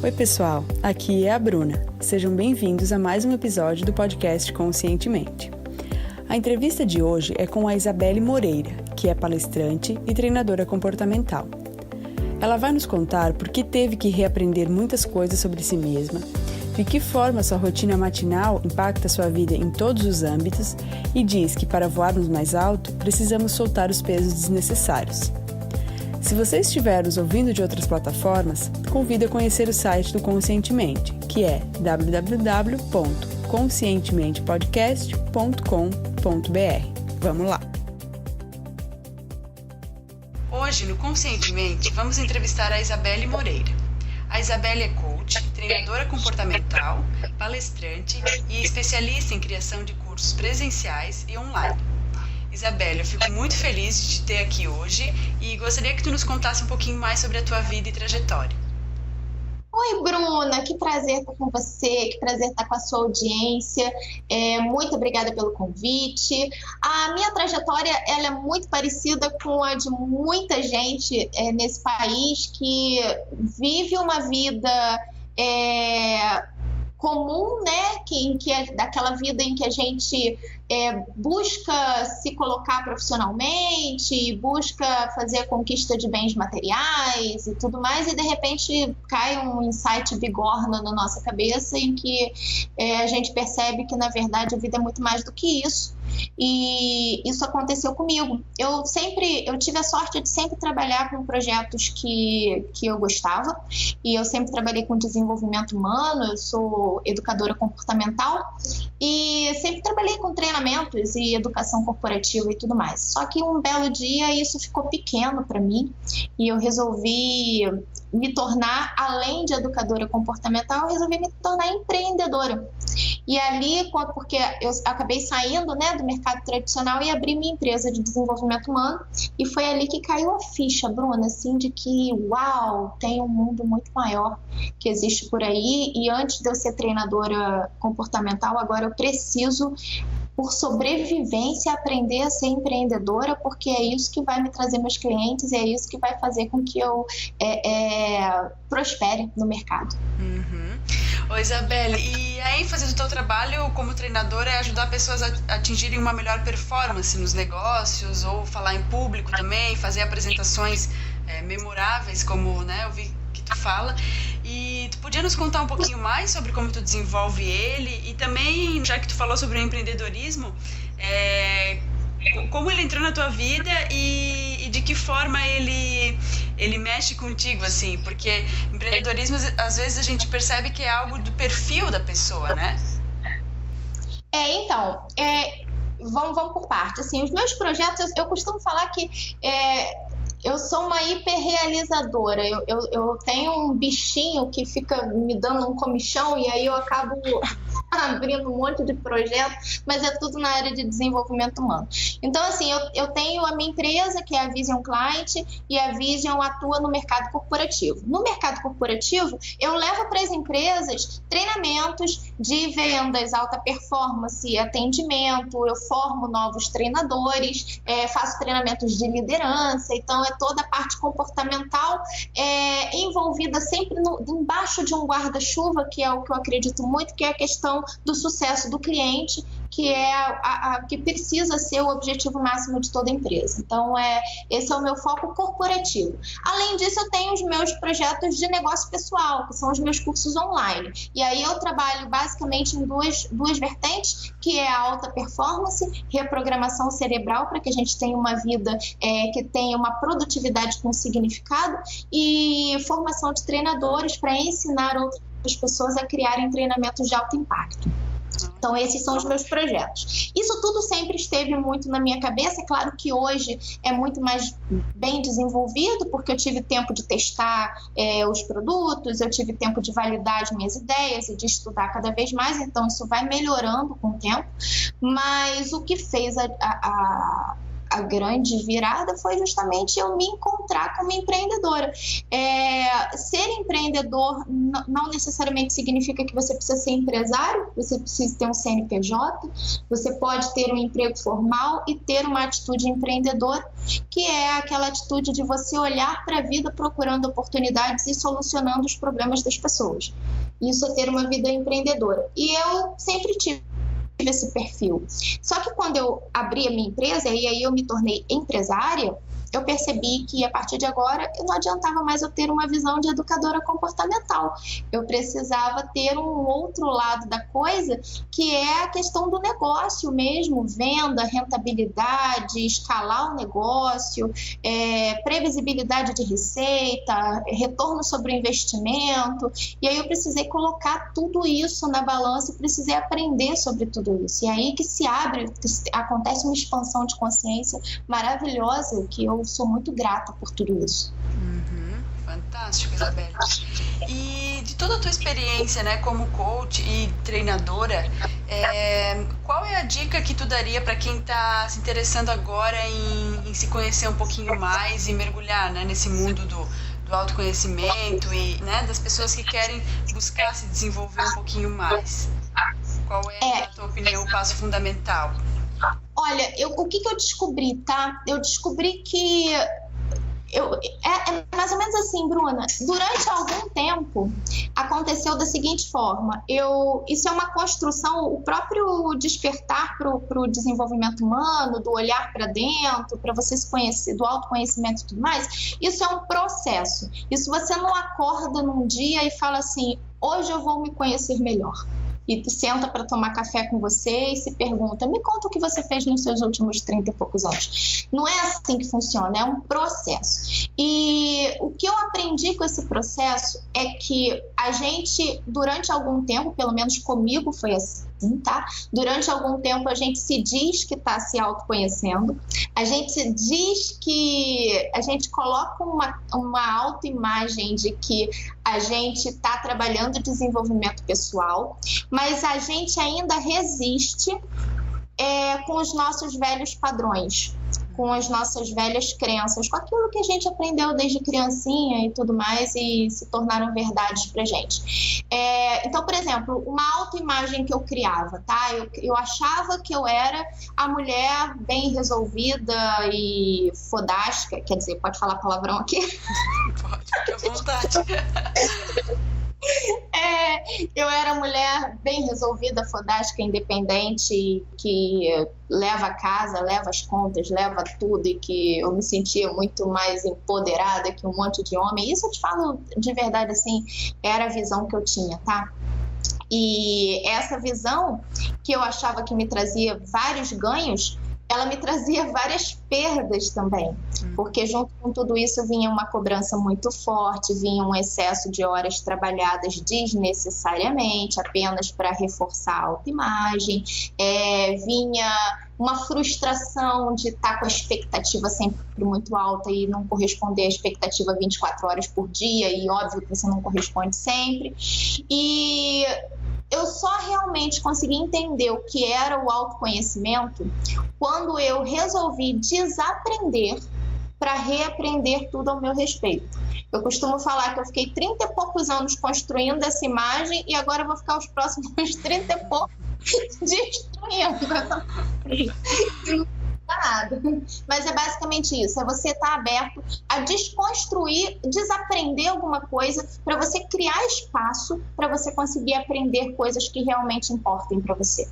Oi pessoal, aqui é a Bruna. Sejam bem-vindos a mais um episódio do podcast Conscientemente. A entrevista de hoje é com a Isabelle Moreira, que é palestrante e treinadora comportamental. Ela vai nos contar por que teve que reaprender muitas coisas sobre si mesma, de que forma sua rotina matinal impacta sua vida em todos os âmbitos e diz que para voarmos mais alto, precisamos soltar os pesos desnecessários. Se você estiver nos ouvindo de outras plataformas, convido a conhecer o site do Conscientemente, que é www.conscientementepodcast.com.br. Vamos lá! Hoje, no Conscientemente, vamos entrevistar a Isabelle Moreira. A Isabelle é coach, treinadora comportamental, palestrante e especialista em criação de cursos presenciais e online. Isabelle, eu fico muito feliz de te ter aqui hoje e gostaria que tu nos contasse um pouquinho mais sobre a tua vida e trajetória. Oi, Bruna, que prazer estar com você, que prazer estar com a sua audiência. Muito obrigada pelo convite. A minha trajetória ela é muito parecida com a de muita gente nesse país que vive uma vida comum, né? Que é daquela vida em que a gente busca se colocar profissionalmente, busca fazer a conquista de bens materiais e tudo mais, e de repente cai um insight bigorna na nossa cabeça em que a gente percebe que na verdade a vida é muito mais do que isso. E isso aconteceu comigo. Eu tive a sorte de sempre trabalhar com projetos que eu gostava, e eu sempre trabalhei com desenvolvimento humano. Eu sou educadora comportamental e sempre trabalhei com treinamentos e educação corporativa e tudo mais. Só que um belo dia isso ficou pequeno para mim e eu resolvi me tornar, além de educadora comportamental, eu resolvi me tornar empreendedora. E ali, porque eu acabei saindo, né, do mercado tradicional e abri minha empresa de desenvolvimento humano, e foi ali que caiu a ficha, Bruna, assim, de que, uau, tem um mundo muito maior que existe por aí, e antes de eu ser treinadora comportamental, agora eu preciso, por sobrevivência, aprender a ser empreendedora, porque é isso que vai me trazer meus clientes, é isso que vai fazer com que eu prospere no mercado. Ô Isabelle, e a ênfase do teu trabalho como treinadora é ajudar pessoas a atingirem uma melhor performance nos negócios, ou falar em público também, fazer apresentações memoráveis, como, né, eu vi que tu fala. E tu podia nos contar um pouquinho mais sobre como tu desenvolve ele, e também, já que tu falou sobre o empreendedorismo, como ele entrou na tua vida e de que forma ele mexe contigo, assim, porque empreendedorismo, às vezes a gente percebe que é algo do perfil da pessoa, né? Vamos por parte. Assim, os meus projetos, eu costumo falar que eu sou uma hiperrealizadora. Eu tenho um bichinho que fica me dando um comichão e aí eu acabo abrindo um monte de projetos, mas é tudo na área de desenvolvimento humano. Então, assim, eu tenho a minha empresa, que é a Vision Client, e a Vision atua no mercado corporativo. No mercado corporativo, eu levo para as empresas treinamentos de vendas, alta performance, atendimento, eu formo novos treinadores, faço treinamentos de liderança, então é toda a parte comportamental envolvida sempre embaixo de um guarda-chuva, que é o que eu acredito muito, que é a questão do sucesso do cliente, que é que precisa ser o objetivo máximo de toda empresa. Então, esse é o meu foco corporativo. Além disso, eu tenho os meus projetos de negócio pessoal, que são os meus cursos online. E aí eu trabalho basicamente em duas vertentes, que é a alta performance, reprogramação cerebral, para que a gente tenha uma vida que tenha uma produtividade com significado, e formação de treinadores para ensinar outras pessoas a criarem treinamentos de alto impacto. Então, esses são os meus projetos. Isso tudo sempre esteve muito na minha cabeça. É claro que hoje é muito mais bem desenvolvido, porque eu tive tempo de testar os produtos, eu tive tempo de validar as minhas ideias e de estudar cada vez mais. Então, isso vai melhorando com o tempo. Mas o que fez a grande virada foi justamente eu me encontrar como empreendedora. Ser empreendedor não necessariamente significa que você precisa ser empresário, você precisa ter um CNPJ, você pode ter um emprego formal e ter uma atitude empreendedora, que é aquela atitude de você olhar para a vida procurando oportunidades e solucionando os problemas das pessoas. Isso é ter uma vida empreendedora. E eu sempre tive esse perfil. Só que quando eu abri a minha empresa e aí eu me tornei empresária, eu percebi que a partir de agora não adiantava mais eu ter uma visão de educadora comportamental. Eu precisava ter um outro lado da coisa, que é a questão do negócio mesmo, venda, rentabilidade, escalar o negócio, previsibilidade de receita, retorno sobre o investimento. E aí eu precisei colocar tudo isso na balança e precisei aprender sobre tudo isso. E aí que se abre, acontece uma expansão de consciência maravilhosa, que eu sou muito grata por tudo isso. Fantástico, Isabelle. E de toda a tua experiência, né, como coach e treinadora, qual é a dica que tu daria para quem está se interessando agora em se conhecer um pouquinho mais e mergulhar, né, nesse mundo do autoconhecimento e, né, das pessoas que querem buscar se desenvolver um pouquinho mais? Qual é, na tua opinião, o passo fundamental? Olha, o que eu descobri, tá? Eu descobri que... É mais ou menos assim, Bruna. Durante algum tempo, aconteceu da seguinte forma. Isso é uma construção, o próprio despertar para o desenvolvimento humano, do olhar para dentro, para você se conhecer, do autoconhecimento e tudo mais. Isso é um processo. Isso você não acorda num dia e fala assim, hoje eu vou me conhecer melhor. E senta para tomar café com você e se pergunta, me conta o que você fez nos seus últimos 30 e poucos anos. Não é assim que funciona, é um processo. E o que eu aprendi com esse processo é que a gente, durante algum tempo, pelo menos comigo foi assim, tá? Durante algum tempo a gente se diz que está se autoconhecendo, a gente diz que a gente coloca uma autoimagem de que a gente está trabalhando desenvolvimento pessoal, mas a gente ainda resiste com os nossos velhos padrões, com as nossas velhas crenças, com aquilo que a gente aprendeu desde criancinha e tudo mais e se tornaram verdades pra gente. Então, por exemplo, uma autoimagem que eu criava, tá? Eu achava que eu era a mulher bem resolvida e fodástica, quer dizer, pode falar palavrão aqui? Pode, fica à vontade. Eu era mulher bem resolvida, fodástica, independente, que leva a casa, leva as contas, leva tudo, e que eu me sentia muito mais empoderada que um monte de homem. Isso eu te falo de verdade, assim, era a visão que eu tinha, tá? E essa visão, que eu achava que me trazia vários ganhos, ela me trazia várias perdas também, porque junto com tudo isso vinha uma cobrança muito forte, vinha um excesso de horas trabalhadas desnecessariamente, apenas para reforçar a autoimagem, vinha uma frustração de estar com a expectativa sempre muito alta e não corresponder à expectativa 24 horas por dia, e óbvio que você não corresponde sempre. E eu só realmente consegui entender o que era o autoconhecimento quando eu resolvi desaprender para reaprender tudo ao meu respeito. Eu costumo falar que eu fiquei 30 e poucos anos construindo essa imagem e agora eu vou ficar os próximos 30 e poucos destruindo essa imagem. Nada. Mas é basicamente isso, é você estar aberto a desconstruir, desaprender alguma coisa para você criar espaço para você conseguir aprender coisas que realmente importem para você.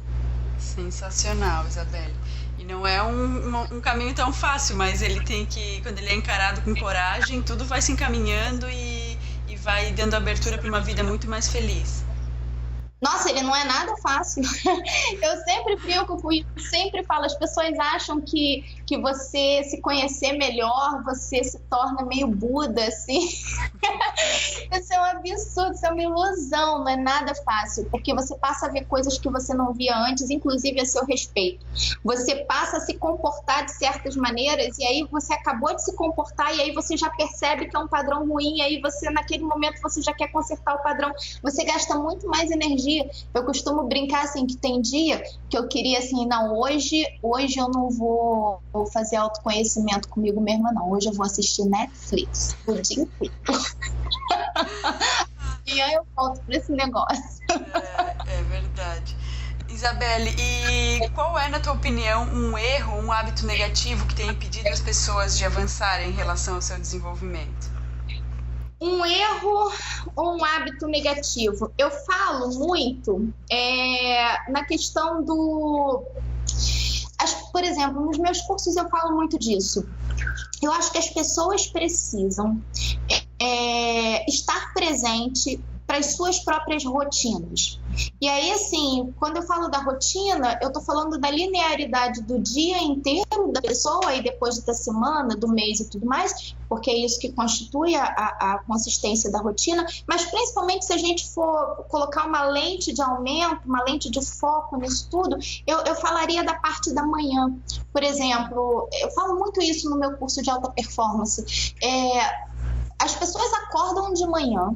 Sensacional, Isabelle. E não é um caminho tão fácil, mas ele tem que, quando ele é encarado com coragem, tudo vai se encaminhando e vai dando abertura para uma vida muito mais feliz. Nossa, ele não é nada fácil. Eu sempre brinco com isso, sempre falo, as pessoas acham que você se conhecer melhor, você se torna meio Buda, assim. Isso é um absurdo, isso é uma ilusão, não é nada fácil, porque você passa a ver coisas que você não via antes, inclusive a seu respeito. Você passa a se comportar de certas maneiras, e aí você acabou de se comportar, e aí você já percebe que é um padrão ruim, e aí você, naquele momento, você já quer consertar o padrão. Você gasta muito mais energia. Eu costumo brincar assim, que tem dia que eu queria assim, não, hoje eu não vou fazer autoconhecimento comigo mesma, não. Hoje eu vou assistir Netflix o dia inteiro. amanhã eu volto para esse negócio. É verdade. Isabelle, e qual é, na tua opinião, um erro, um hábito negativo que tem impedido as pessoas de avançarem em relação ao seu desenvolvimento? Um erro ou um hábito negativo? Eu falo muito na questão do... Por exemplo, nos meus cursos eu falo muito disso. Eu acho que as pessoas precisam estar presente para as suas próprias rotinas. E aí, assim, quando eu falo da rotina, eu tô falando da linearidade do dia inteiro da pessoa e depois da semana, do mês e tudo mais, porque é isso que constitui a consistência da rotina, mas principalmente se a gente for colocar uma lente de aumento, uma lente de foco nisso tudo, eu falaria da parte da manhã. Por exemplo, eu falo muito isso no meu curso de alta performance. As pessoas acordam de manhã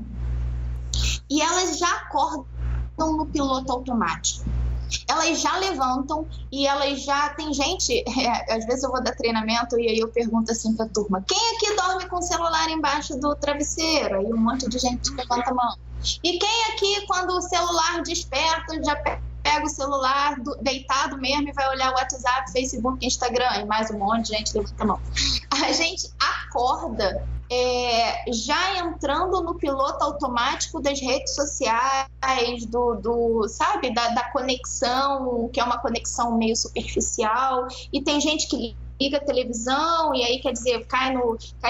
e elas já acordam no piloto automático. Elas já levantam e elas já... Tem gente, às vezes eu vou dar treinamento e aí eu pergunto assim pra turma: quem aqui dorme com o celular embaixo do travesseiro? Aí um monte de gente levanta a mão. E quem aqui, quando o celular desperta, já pega o celular deitado mesmo e vai olhar o WhatsApp, Facebook, Instagram? E mais um monte de gente levanta a mão. A gente acorda já entrando no piloto automático das redes sociais, sabe, da conexão, que é uma conexão meio superficial, e tem gente que liga a televisão e aí, quer dizer, cai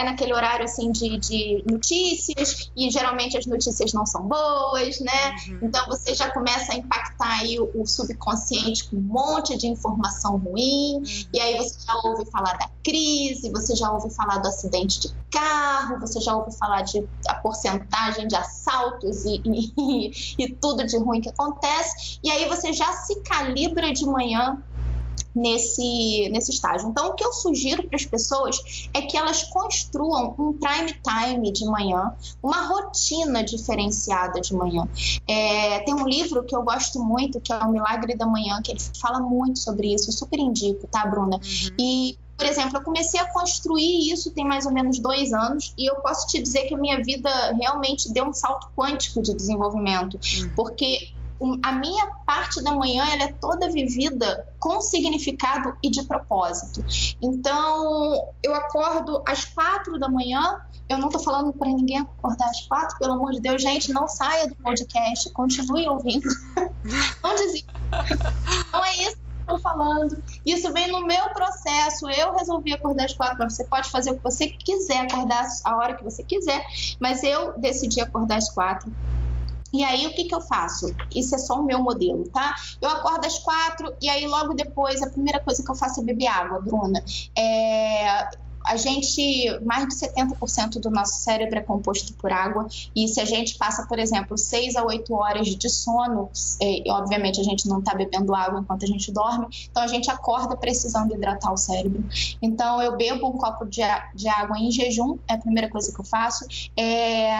naquele horário assim de notícias, e geralmente as notícias não são boas, né? Então você já começa a impactar aí o subconsciente com um monte de informação ruim, e aí você já ouve falar da crise, você já ouve falar do acidente de carro, você já ouve falar a porcentagem de assaltos e tudo de ruim que acontece, e aí você já se calibra de manhã nesse estágio. Então, o que eu sugiro para as pessoas é que elas construam um prime time de manhã, uma rotina diferenciada de manhã. Tem um livro que eu gosto muito, que é O Milagre da Manhã, que ele fala muito sobre isso, eu super indico, tá, Bruna? E, por exemplo, eu comecei a construir isso tem mais ou menos 2 anos, e eu posso te dizer que a minha vida realmente deu um salto quântico de desenvolvimento, porque a minha parte da manhã ela é toda vivida com significado e de propósito. Então, eu acordo às 4 da manhã. Eu não estou falando para ninguém acordar às 4, pelo amor de Deus, gente, não saia do podcast, continue ouvindo. Não desista. Não é isso que eu estou falando. Isso vem no meu processo. Eu resolvi acordar às 4, mas você pode fazer o que você quiser, acordar a hora que você quiser, mas eu decidi acordar às 4. E aí, o que eu faço? Isso é só o meu modelo, tá? Eu acordo às 4 e aí logo depois, a primeira coisa que eu faço é beber água, Bruna. A gente, mais de 70% do nosso cérebro é composto por água, e se a gente passa, por exemplo, 6 a 8 horas de sono, e obviamente a gente não está bebendo água enquanto a gente dorme, então a gente acorda precisando hidratar o cérebro. Então eu bebo um copo de água em jejum, é a primeira coisa que eu faço.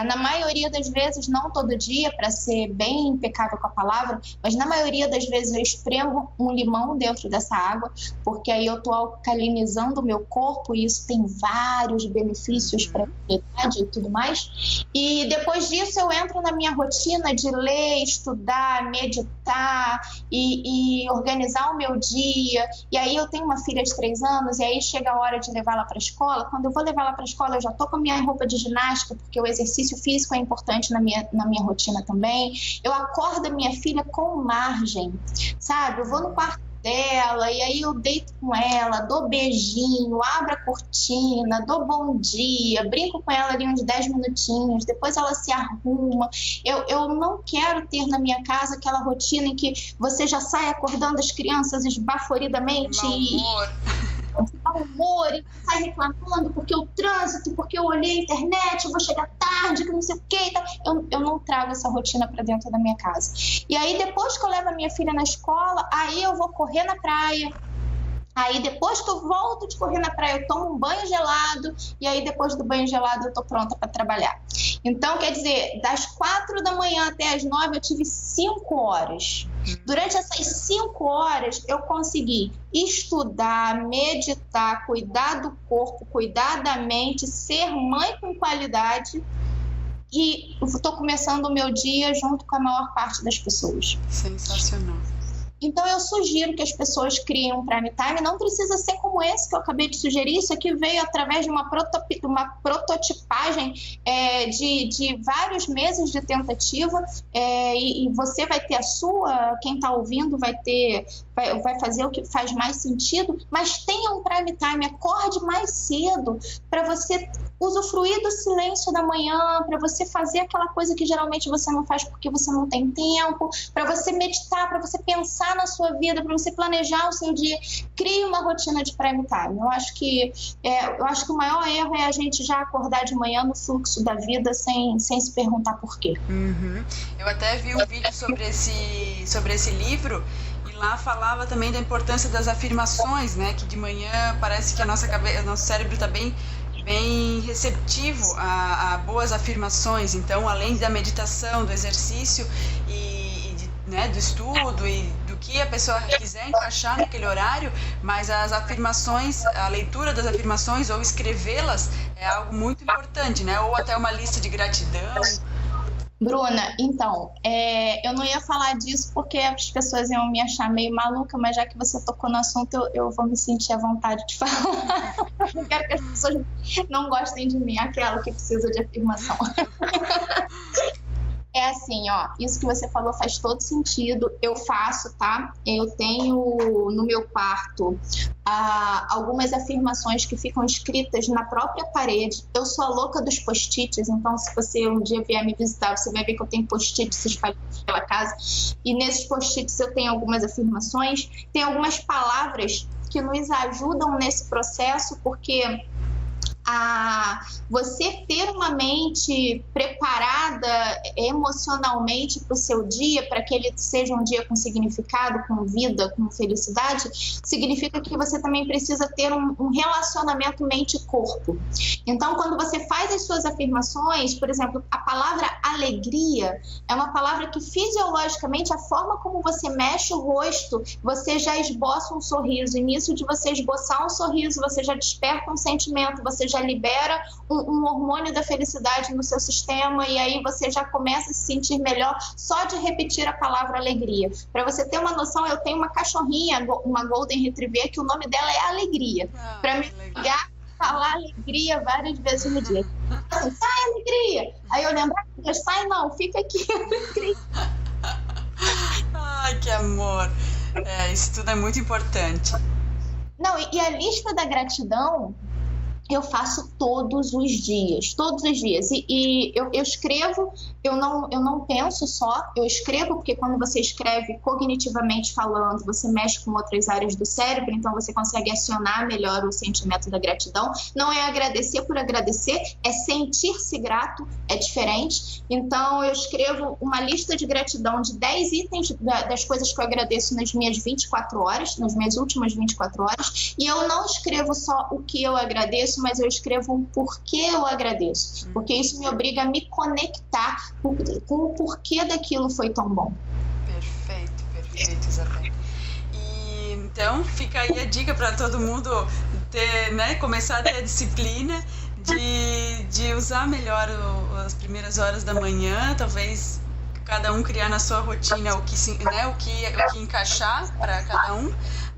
Na maioria das vezes, não todo dia, para ser bem impecável com a palavra, mas na maioria das vezes eu espremo um limão dentro dessa água, porque aí eu estou alcalinizando o meu corpo, e isso tem vários benefícios para a imunidade e tudo mais. E depois disso eu entro na minha rotina de ler, estudar, meditar e organizar o meu dia. E aí eu tenho uma filha de 3 anos, e aí chega a hora de levá-la para a escola. Quando eu vou levá-la para a escola, eu já estou com a minha roupa de ginástica, porque o exercício físico é importante na minha rotina também. Eu acordo a minha filha com margem, sabe? Eu vou no quarto dela, e aí eu deito com ela, dou beijinho, abro a cortina, dou bom dia, brinco com ela ali uns 10 minutinhos, depois ela se arruma. Eu não quero ter na minha casa aquela rotina em que você já sai acordando as crianças esbaforidamente mau humor, e sai reclamando porque o trânsito, porque eu olhei a internet, eu vou chegar tarde, que não sei o que. Eu não trago essa rotina para dentro da minha casa. E aí, depois que eu levo a minha filha na escola, aí eu vou correr na praia. Aí depois que eu volto de correr na praia, eu tomo um banho gelado, e aí depois do banho gelado eu tô pronta para trabalhar. Então, quer dizer, das 4 da manhã até as 9 eu tive 5 horas. Durante essas 5 horas eu consegui estudar, meditar, cuidar do corpo, cuidar da mente, ser mãe com qualidade e estou começando o meu dia junto com a maior parte das pessoas. Sensacional. Então, eu sugiro que as pessoas criem um prime time. Não precisa ser como esse que eu acabei de sugerir. Isso aqui veio através de uma prototipagem de vários meses de tentativa. E você vai ter a sua, quem está ouvindo vai fazer o que faz mais sentido. Mas tenha um prime time. Acorde mais cedo para você usufruir do silêncio da manhã, para você fazer aquela coisa que geralmente você não faz porque você não tem tempo, para você meditar, para você pensar na sua vida, para você planejar o seu dia. Crie uma rotina de prime time. Eu acho que o maior erro é a gente já acordar de manhã no fluxo da vida sem se perguntar por quê. Uhum. Eu até vi um vídeo sobre esse livro, e lá falava também da importância das afirmações, né? Que de manhã parece que nosso cérebro está bem receptivo a boas afirmações. Então, além da meditação, do exercício do estudo e do que a pessoa quiser encaixar naquele horário, mas as afirmações, a leitura das afirmações ou escrevê-las é algo muito importante, né? Ou até uma lista de gratidão. Bruna, então, eu não ia falar disso porque as pessoas iam me achar meio maluca, mas já que você tocou no assunto, eu vou me sentir à vontade de falar. Não quero que as pessoas não gostem de mim, aquela que precisa de afirmação. É assim, ó, isso que você falou faz todo sentido, eu faço, tá? Eu tenho no meu quarto algumas afirmações que ficam escritas na própria parede. Eu sou a louca dos post-its, então se você um dia vier me visitar, você vai ver que eu tenho post-its espalhados pela casa. E nesses post-its eu tenho algumas afirmações, tem algumas palavras que nos ajudam nesse processo, porque você ter uma mente preparada emocionalmente para o seu dia, para que ele seja um dia com significado, com vida, com felicidade, significa que você também precisa ter um relacionamento mente-corpo. Então, quando você faz as suas afirmações, por exemplo, a palavra alegria é uma palavra que fisiologicamente, a forma como você mexe o rosto, você já esboça um sorriso, e nisso de você esboçar um sorriso, você já desperta um sentimento, você já libera um hormônio da felicidade no seu sistema, e aí você já começa a se sentir melhor só de repetir a palavra alegria. Para você ter uma noção, eu tenho uma cachorrinha, uma Golden Retriever, que o nome dela é Alegria. Para me ligar, falar alegria várias vezes no dia. Assim, sai alegria! Aí eu lembro, sai não, fica aqui alegria. Ai, que amor! Isso tudo é muito importante. Não, e a lista da gratidão eu faço todos os dias. E eu escrevo, eu não penso só, eu escrevo, porque quando você escreve cognitivamente falando, você mexe com outras áreas do cérebro, então você consegue acionar melhor o sentimento da gratidão. Não é agradecer por agradecer, é sentir-se grato, é diferente. Então eu escrevo uma lista de gratidão de 10 itens das coisas que eu agradeço nas minhas 24 horas, nas minhas últimas 24 horas, e eu não escrevo só o que eu agradeço, mas eu escrevo um porquê eu agradeço, porque isso me obriga a me conectar com o porquê daquilo foi tão bom. Perfeito, Isabelle. E então fica aí a dica para todo mundo ter, né, começar a ter a disciplina de usar melhor as primeiras horas da manhã, talvez cada um criar na sua rotina o que encaixar para cada um,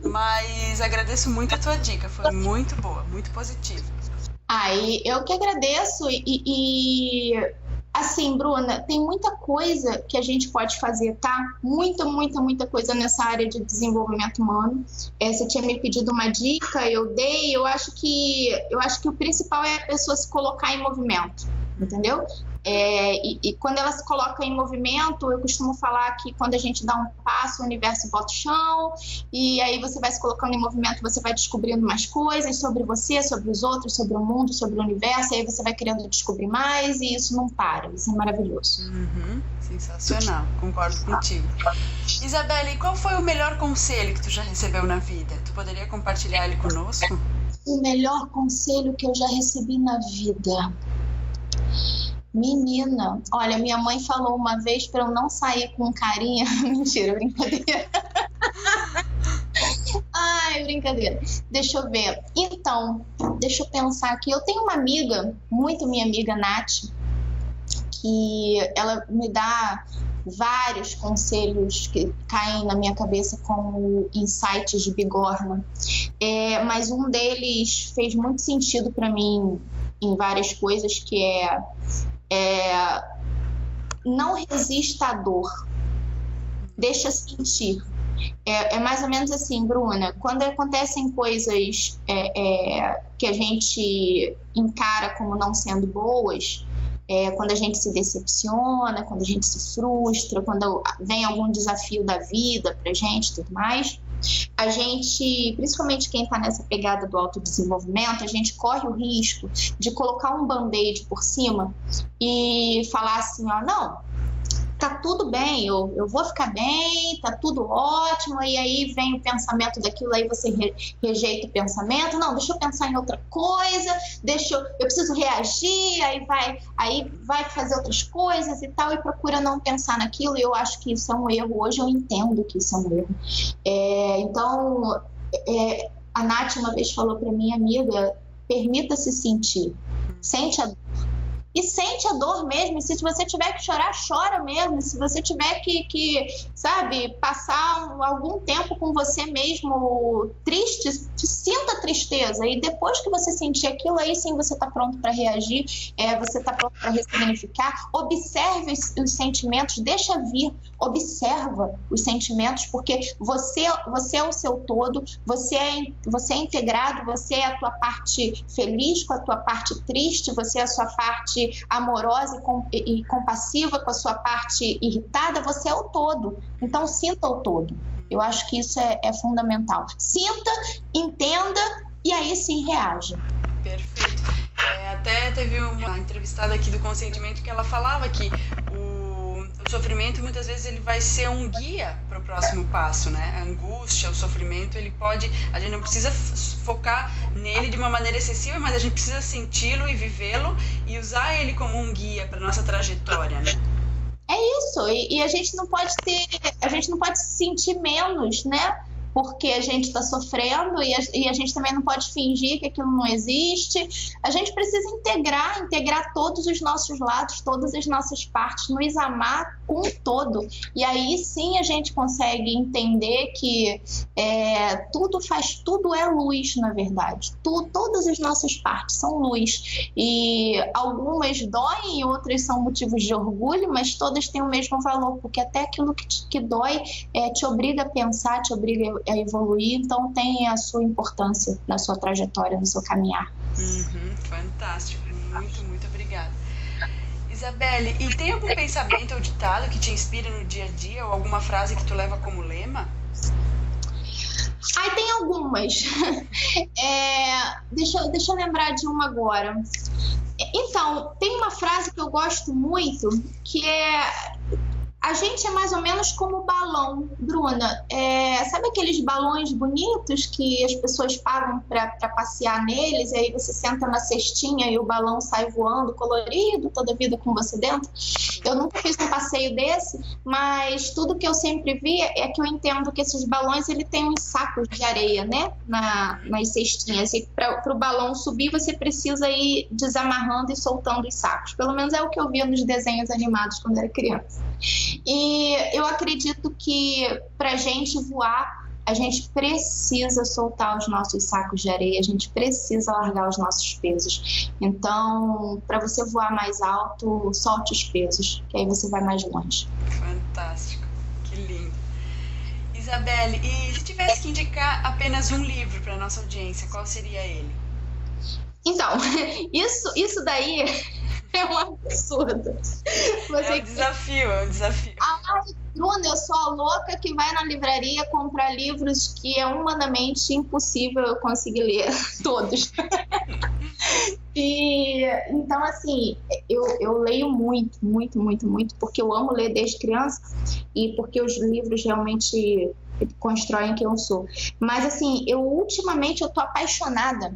mas agradeço muito a tua dica, foi muito boa, muito positiva. E eu que agradeço e assim, Bruna, tem muita coisa que a gente pode fazer, tá? Muita coisa nessa área de desenvolvimento humano. Você tinha me pedido uma dica, eu dei. Eu acho que o principal é a pessoa se colocar em movimento, entendeu? E quando ela se coloca em movimento, eu costumo falar que quando a gente dá um passo, o universo bota o chão, e aí você vai se colocando em movimento, você vai descobrindo mais coisas sobre você, sobre os outros, sobre o mundo, sobre o universo, e aí você vai querendo descobrir mais, e isso não para, isso é maravilhoso. Sensacional, concordo contigo. Isabelle, qual foi o melhor conselho que tu já recebeu na vida? Tu poderia compartilhar ele conosco? O melhor conselho que eu já recebi na vida... Menina, olha, minha mãe falou uma vez para eu não sair com carinha. Mentira, brincadeira. Ai, brincadeira. Deixa eu ver. Então, deixa eu pensar aqui. Eu tenho uma amiga, muito minha amiga, Nath, que ela me dá vários conselhos que caem na minha cabeça como insights de bigorna, mas um deles fez muito sentido para mim em várias coisas, que é não resista à dor, deixa sentir. É mais ou menos assim, Bruna, quando acontecem coisas que a gente encara como não sendo boas, quando a gente se decepciona, quando a gente se frustra, quando vem algum desafio da vida pra gente e tudo mais, a gente, principalmente quem está nessa pegada do autodesenvolvimento, a gente corre o risco de colocar um band-aid por cima e falar assim, não, tá tudo bem, eu vou ficar bem, tá tudo ótimo, e aí vem o pensamento daquilo, aí você rejeita o pensamento, não, deixa eu pensar em outra coisa, eu preciso reagir, aí vai fazer outras coisas e tal, e procura não pensar naquilo, e eu acho que isso é um erro, hoje eu entendo que isso é um erro. Então, a Nath uma vez falou para minha amiga, permita-se sentir, sente a dor. E sente a dor mesmo, e se você tiver que chorar, chora mesmo, se você tiver que sabe, passar algum tempo com você mesmo triste, sinta a tristeza, e depois que você sentir aquilo, aí sim você está pronto para reagir, você está pronto para ressignificar, observe os sentimentos, deixa vir, observa os sentimentos, porque você é o seu todo, você é integrado, você é a tua parte feliz com a tua parte triste, você é a sua parte amorosa e compassiva com a sua parte irritada, você é o todo. Então, sinta o todo. Eu acho que isso é fundamental. Sinta, entenda e aí sim reaja. Perfeito. Até teve uma entrevistada aqui do Consentimento que ela falava que o sofrimento muitas vezes ele vai ser um guia para o próximo passo, né? A angústia, o sofrimento, a gente não precisa focar nele de uma maneira excessiva, mas a gente precisa senti-lo e vivê-lo e usar ele como um guia para nossa trajetória, né? É isso, e a gente não pode se sentir menos, né? Porque a gente está sofrendo e a gente também não pode fingir que aquilo não existe. A gente precisa integrar todos os nossos lados, todas as nossas partes, nos amar com o todo. E aí sim a gente consegue entender que tudo é luz, na verdade. Todas as nossas partes são luz. E algumas doem, outras são motivos de orgulho, mas todas têm o mesmo valor, porque até aquilo que dói te obriga a pensar, te obriga a evoluir, então tem a sua importância na sua trajetória, no seu caminhar. Fantástico, muito obrigada. Isabelle, e tem algum pensamento ou ditado que te inspira no dia a dia, ou alguma frase que tu leva como lema? Tem algumas. Deixa eu lembrar de uma agora. Então, tem uma frase que eu gosto muito, que a gente é mais ou menos como balão, Bruna. Sabe aqueles balões bonitos que as pessoas pagam para passear neles, e aí você senta na cestinha e o balão sai voando, colorido, toda a vida com você dentro? Eu nunca fiz um passeio desse, mas tudo que eu sempre vi é que eu entendo que esses balões, ele tem uns sacos de areia, né? Nas cestinhas. E para o balão subir, você precisa ir desamarrando e soltando os sacos. Pelo menos é o que eu via nos desenhos animados quando era criança. E eu acredito que para a gente voar, a gente precisa soltar os nossos sacos de areia, a gente precisa largar os nossos pesos. Então, para você voar mais alto, solte os pesos, que aí você vai mais longe. Fantástico, que lindo. Isabelle, e se tivesse que indicar apenas um livro para nossa audiência, qual seria ele? Então, isso daí é um absurdo. É um desafio. Bruna, eu sou a louca que vai na livraria comprar livros que é humanamente impossível eu conseguir ler todos. E então, assim, eu leio muito, porque eu amo ler desde criança e porque os livros realmente constroem quem eu sou. Mas, assim, ultimamente eu tô apaixonada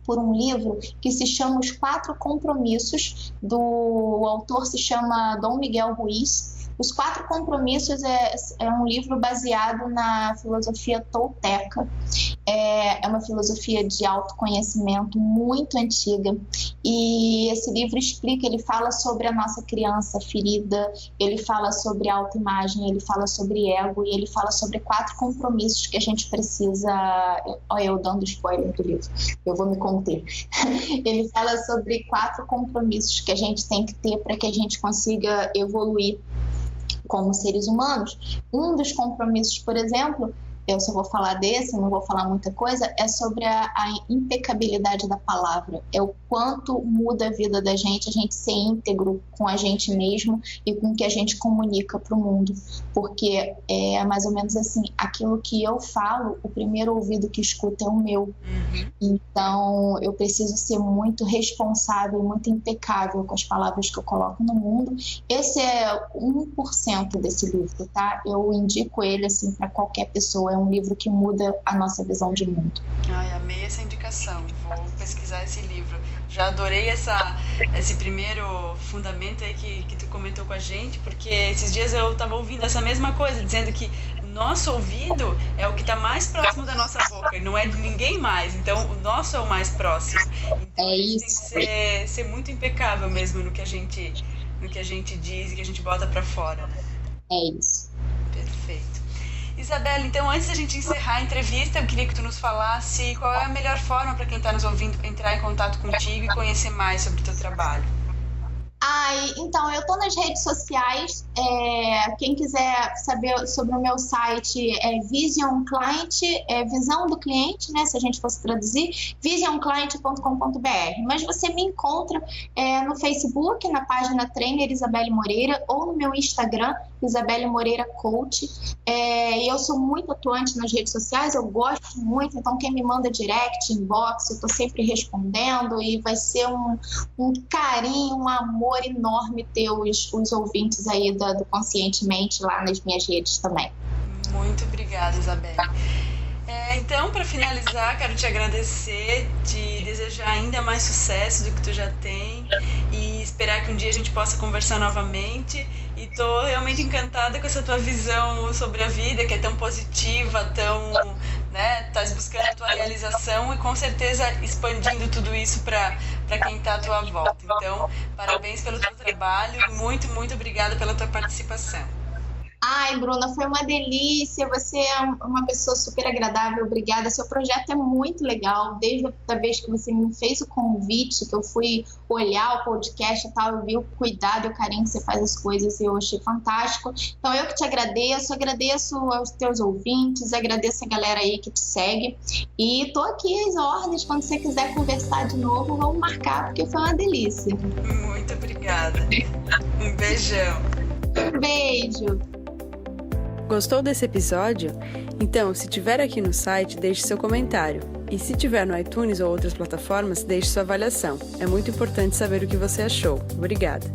por um livro que se chama Os 4 Compromissos, o autor se chama Dom Miguel Ruiz. Os 4 Compromissos é um livro baseado na filosofia tolteca. É uma filosofia de autoconhecimento muito antiga, e esse livro explica, ele fala sobre a nossa criança ferida, ele fala sobre autoimagem, ele fala sobre ego, e ele fala sobre 4 compromissos que a gente precisa... Olha, eu dando spoiler do livro, eu vou me conter. Ele fala sobre 4 compromissos que a gente tem que ter para que a gente consiga evoluir como seres humanos. Um dos compromissos, por exemplo, eu só vou falar desse, não vou falar muita coisa, é sobre a impecabilidade da palavra. É o quanto muda a vida da gente, a gente ser íntegro com a gente mesmo e com o que a gente comunica para o mundo. Porque é mais ou menos assim, aquilo que eu falo, o primeiro ouvido que escuta é o meu. Então, eu preciso ser muito responsável, muito impecável com as palavras que eu coloco no mundo. Esse é 1% desse livro, tá? Eu indico ele, assim, para qualquer pessoa. É um livro que muda a nossa visão de mundo. Ai, amei essa indicação. Vou pesquisar esse livro. Já adorei esse primeiro fundamento aí que tu comentou com a gente, porque esses dias eu estava ouvindo essa mesma coisa, dizendo que nosso ouvido é o que está mais próximo da nossa boca, não é de ninguém mais. Então, o nosso é o mais próximo. Então, a gente tem que ser muito impecável mesmo no que a gente diz e que a gente bota para fora, né? É isso. Perfeito. Isabelle, então antes da gente encerrar a entrevista, eu queria que tu nos falasse qual é a melhor forma para quem está nos ouvindo entrar em contato contigo e conhecer mais sobre o teu trabalho. Então, eu estou nas redes sociais. Quem quiser saber sobre o meu site é Vision Client, visão do cliente, né? Se a gente fosse traduzir, visionclient.com.br. Mas você me encontra no Facebook, na página Trainer Isabelle Moreira, ou no meu Instagram, Isabelle Moreira Coach. E eu sou muito atuante nas redes sociais, eu gosto muito, então quem me manda direct, inbox, eu estou sempre respondendo, e vai ser um carinho, um amor enorme ter os ouvintes aí do Conscientemente lá nas minhas redes também. Muito obrigada, Isabelle. Então, para finalizar, quero te agradecer, te desejar ainda mais sucesso do que tu já tem e esperar que um dia a gente possa conversar novamente. E tô realmente encantada com essa tua visão sobre a vida, que é tão positiva, tão, né, estás buscando a tua realização e com certeza expandindo tudo isso para quem está à tua volta. Então, parabéns pelo teu trabalho, muito, muito obrigada pela tua participação. Ai, Bruna, foi uma delícia, você é uma pessoa super agradável, obrigada. Seu projeto é muito legal, desde a vez que você me fez o convite, que eu fui olhar o podcast e tal, eu vi o cuidado e o carinho que você faz as coisas e eu achei fantástico. Então, eu que te agradeço aos teus ouvintes, agradeço a galera aí que te segue e tô aqui às ordens, quando você quiser conversar de novo, vamos marcar, porque foi uma delícia. Muito obrigada. Um beijão. Um beijo. Gostou desse episódio? Então, se tiver aqui no site, deixe seu comentário. E se tiver no iTunes ou outras plataformas, deixe sua avaliação. É muito importante saber o que você achou. Obrigada!